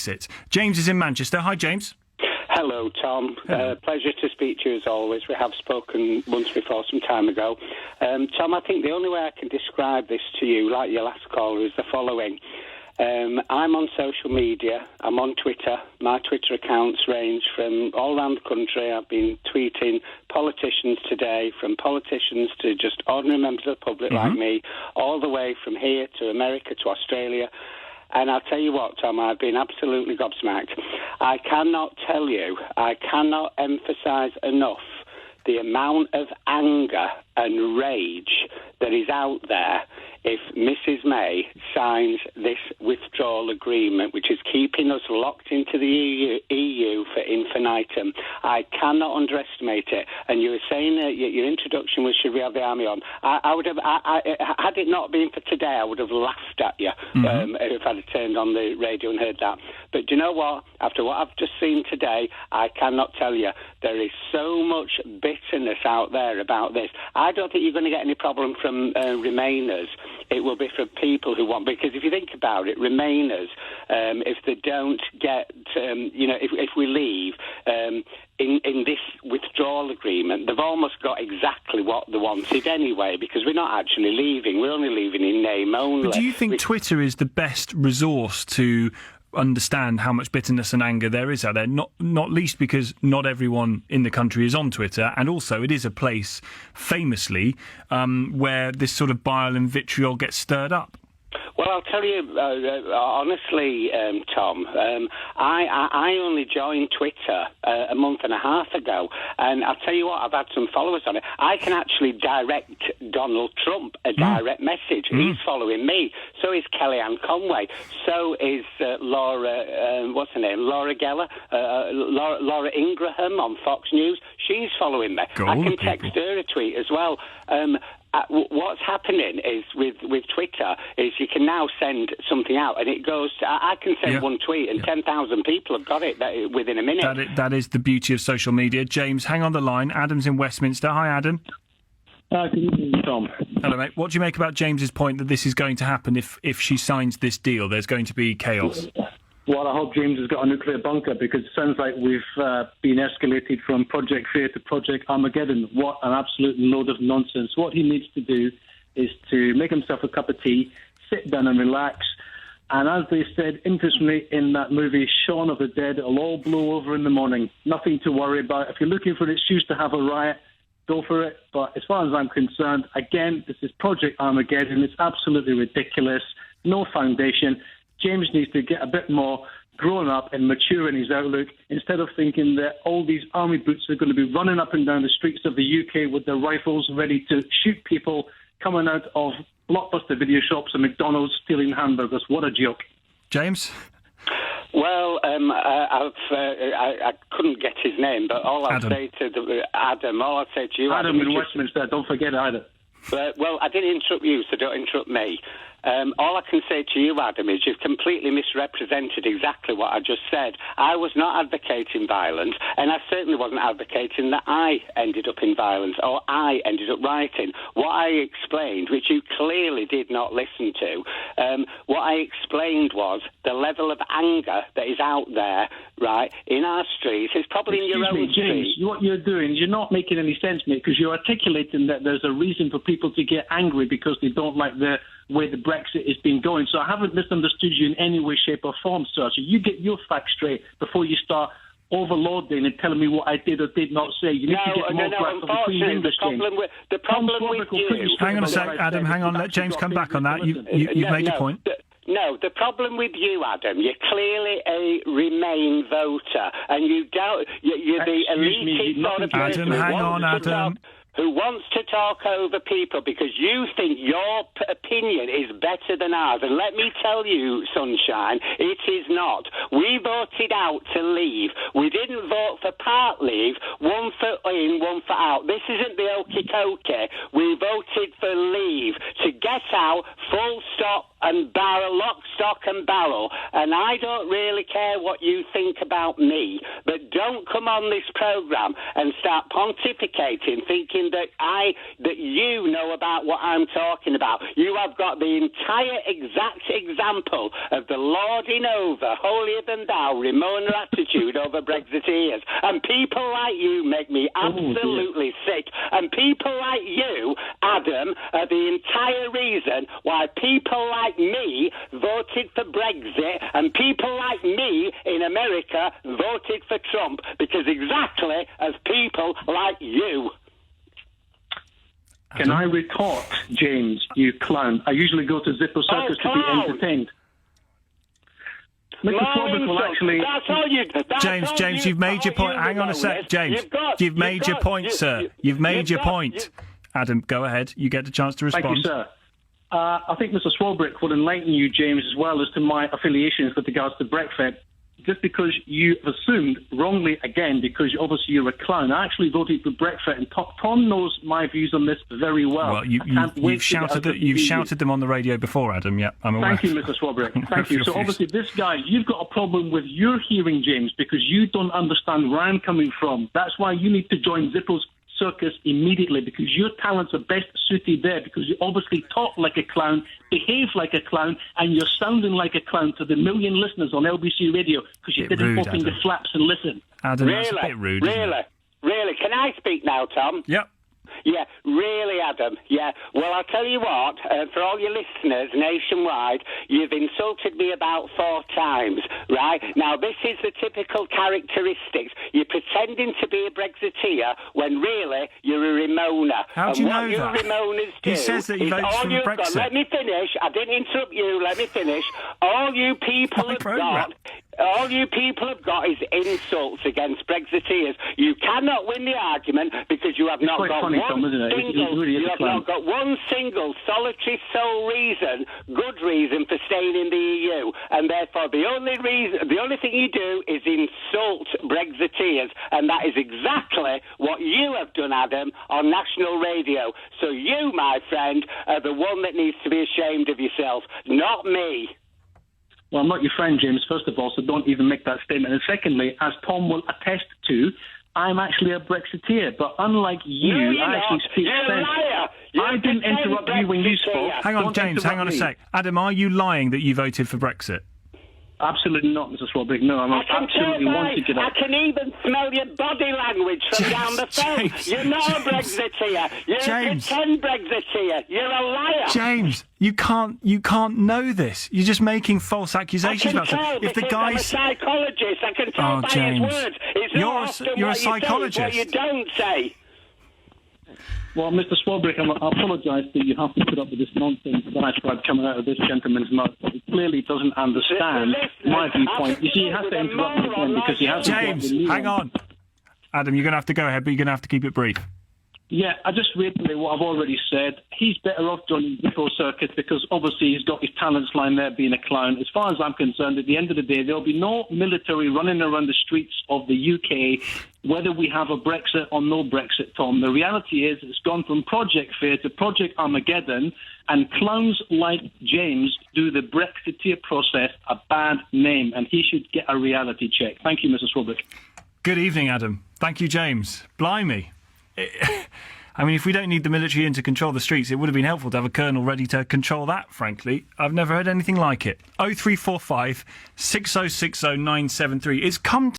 Brexit. James is in Manchester. Hi, James. Hello, Tom. Pleasure to speak to you as always. We have spoken once before some time ago. Tom, I think the only way I can describe this to you, like your last caller, is the following. I'm on social media. I'm on Twitter. My Twitter accounts range from all around the country. I've been tweeting politicians today, from politicians to just ordinary members of the public like me, all the way from here to America to Australia. And I'll tell you what, Tom, I've been absolutely gobsmacked. I cannot emphasise enough the amount of anger and rage that is out there if Mrs May signs this withdrawal agreement, which is keeping us locked into the EU for infinitum. I cannot underestimate it. And you were saying that your introduction was, should we have the army on? I would have, had it not been for today, I would have laughed at you if I'd have turned on the radio and heard that. But do you know what? After what I've just seen today, I cannot tell you. There is so much bitterness out there about this. I don't think you're going to get any problem from Remainers. It will be for people who want, because if you think about it, Remainers, if they don't get, if we leave in this withdrawal agreement, they've almost got exactly what they wanted anyway, because we're not actually leaving. We're only leaving in name only. But do you think Twitter is the best resource to understand how much bitterness and anger there is out there, not least because not everyone in the country is on Twitter, and also it is a place, famously, where this sort of bile and vitriol gets stirred up? Well, I'll tell you honestly, Tom, I only joined Twitter a month and a half ago, and I'll tell you what, I've had some followers on it. I can actually direct Donald Trump a direct message. He's following me. So is Kellyanne Conway. So is Laura, what's her name? Laura Geller, Laura Ingraham on Fox News. She's following me. I can text her a tweet as well. What's happening is with Twitter is you can now send something out and it goes to, I can send one tweet and 10,000 people have got it within a minute. That is the beauty of social media. James, hang on the line. Adam's in Westminster. Hi, Adam. Good evening, Tom. Hello, mate. What do you make about James's point that this is going to happen if she signs this deal? There's going to be chaos. Well, I hope James has got a nuclear bunker, because it sounds like we've been escalated from Project Fear to Project Armageddon. What an absolute load of nonsense. What he needs to do is to make himself a cup of tea, sit down and relax. And as they said interestingly in that movie, Shaun of the Dead, it'll all blow over in the morning. Nothing to worry about. If you're looking for an excuse to have a riot, go for it. But as far as I'm concerned, again, this is Project Armageddon. It's absolutely ridiculous. No foundation. James needs to get a bit more grown up and mature in his outlook, instead of thinking that all these army boots are going to be running up and down the streets of the UK with their rifles ready to shoot people coming out of Blockbuster video shops and McDonald's stealing hamburgers. What a joke. James? Well, I couldn't get his name, but all I'll say to Adam, all I'll say to you... Adam in Westminster, don't forget Adam. Well, I didn't interrupt you, so don't interrupt me. All I can say to you, Adam, is you've completely misrepresented exactly what I just said. I was not advocating violence, and I certainly wasn't advocating that I ended up in violence or I ended up rioting. What I explained, which you clearly did not listen to, what I explained was the level of anger that is out there, right, in our streets. It's probably in your own James, street. What you're doing, you're not making any sense, mate, because you're articulating that there's a reason for people to get angry because they don't like the way the Brexit has been going. So I haven't misunderstood you in any way, shape or form, sir. So you get your facts straight before you start overloading and telling me what I did or did not say. You need to get more grasp of the Queen's English game. The problem with you... Hang on a sec, Adam, hang on. Let James come back on that. You've made your point. No, the problem with you, Adam, you're clearly a Remain voter, and you don't... You're the elitist sort of person. Adam, hang on, Adam. Who wants to talk over people because you think your opinion is better than ours. And let me tell you, Sunshine, it is not. We voted out to leave. We didn't vote for part leave, one foot in, one foot out. This isn't the okey-dokey. We voted for leave, to get out, full stop and barrel, lock, stock and barrel. And I don't really care what you think about me, but don't come on this programme and start pontificating, thinking that you know about what I'm talking about. You have got the entire exact example of the lording over, holier than thou, Ramona attitude over Brexiteers. And people like you make me absolutely sick. And people like you, Adam, are the entire reason why people like me voted for Brexit and people like me in America voted for Trump, because exactly as people like you. Can I retort, James, you clown? I usually go to Zippo Circus to be entertained. Mr. Swarbrick will actually... James, you've made your point. Hang on a sec, James. You've made your point, sir. You've made your point. Adam, go ahead. You get the chance to respond. Thank you, sir. I think Mr. Swarbrick will enlighten you, James, as well as to my affiliations with regards to Brexit. Just because you assumed wrongly again, because obviously you're a clown. I actually voted for Brexit, and Tom knows my views on this very well. Well, you've shouted them on the radio before, Adam. Yeah, I'm aware. Thank you, Mr. Swarbrick. Thank you. So obviously this guy, you've got a problem with your hearing, James, because you don't understand where I'm coming from. That's why you need to join Zippo's Circus immediately, because your talents are best suited there, because you obviously talk like a clown, behave like a clown, and you're sounding like a clown to the million listeners on LBC Radio, because you didn't open the flaps and listen. Adam, that's a bit rude. Really? Can I speak now, Tom? Yep. Yeah, really, Adam. Yeah. Well, I'll tell you what, for all your listeners nationwide, you've insulted me about 4 times, right? Now, this is the typical characteristics. You're pretending to be a Brexiteer when really you're a Remoaner. How do you know that? What you Remoaners do... He says that he votes for Brexit. Let me finish. I didn't interrupt you. Let me finish. All you people have got is insults against Brexiteers. You cannot win the argument because you have not got one single solitary sole reason, good reason for staying in the EU, and therefore the only thing you do is insult Brexiteers, and that is exactly what you have done, Adam, on national radio. So you, my friend, are the one that needs to be ashamed of yourself, not me. Well, I'm not your friend, James, first of all, so don't even make that statement. And secondly, as Tom will attest to, I'm actually a Brexiteer, but unlike you, I actually speak sense. I didn't interrupt you when you spoke. Hang on, James, hang on a sec. Adam, are you lying that you voted for Brexit? Absolutely not, Mr. Swarbrick. No, I'm absolutely want to get out. I can even smell your body language from down the phone. You're not a Brexiteer. You're a pretend Brexiteer. You're a liar. James, you can't know this. You're just making false accusations about it. If the guy's I'm a psychologist, I can tell by his words. It's you're a psychologist. What you don't say. Well, Mr. Swarbrick, I apologise that you have to put up with this nonsense diatribe coming out of this gentleman's mouth. He clearly doesn't understand my viewpoint. You see, he has to interrupt me again because he has James, hang on. Adam, you're going to have to go ahead, but you're going to have to keep it brief. Yeah, I just reiterate what I've already said. He's better off joining the Zippo Circus because obviously he's got his talents lying there being a clown. As far as I'm concerned, at the end of the day, there'll be no military running around the streets of the UK, whether we have a Brexit or no Brexit, Tom. The reality is it's gone from Project Fear to Project Armageddon, and clowns like James do the Brexiteer process a bad name, and he should get a reality check. Thank you, Mr. Swarbrick. Good evening, Adam. Thank you, James. Blimey. I mean, if we don't need the military in to control the streets, it would have been helpful to have a colonel ready to control that, frankly. I've never heard anything like it. 0345 6060 973. It's come